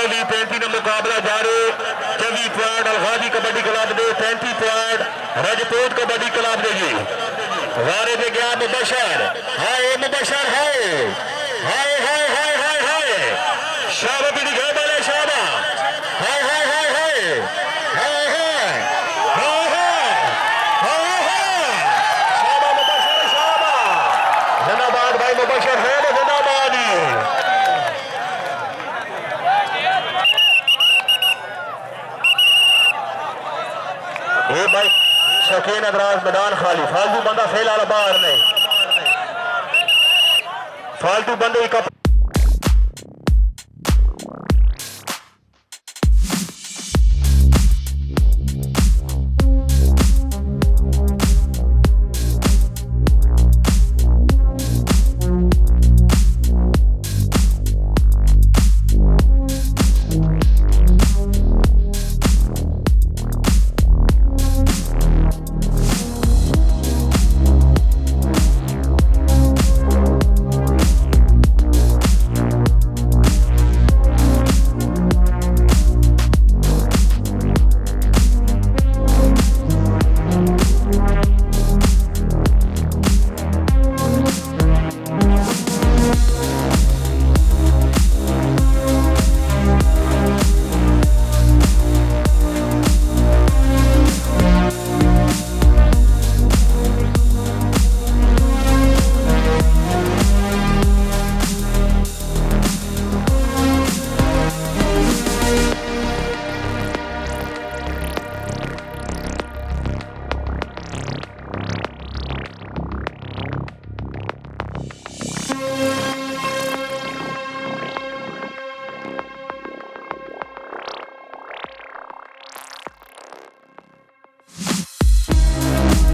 24-35 का मुकाबला जारी। 24 पॉइंट अलगाजी कबड्डी क्लब दे, 35 पॉइंट रजपूत कबड्डी क्लब दे जी। वारे पे गया मुबशर, हाय मुबशर, हाय हाय हाय हाय हाय हाय शाबा पीड़ी घर वाले शाबा, हाय हाय हाय हाय हाय हाय हाय हाय शाबा मुबशर, शाबा जिंदाबाद भाई मुबशर है जिंदाबाद। ये भाई शकीन अदराज मैदान खाली, फालतू बंदा फेल वाला बाहर नहीं, फालतू बंदे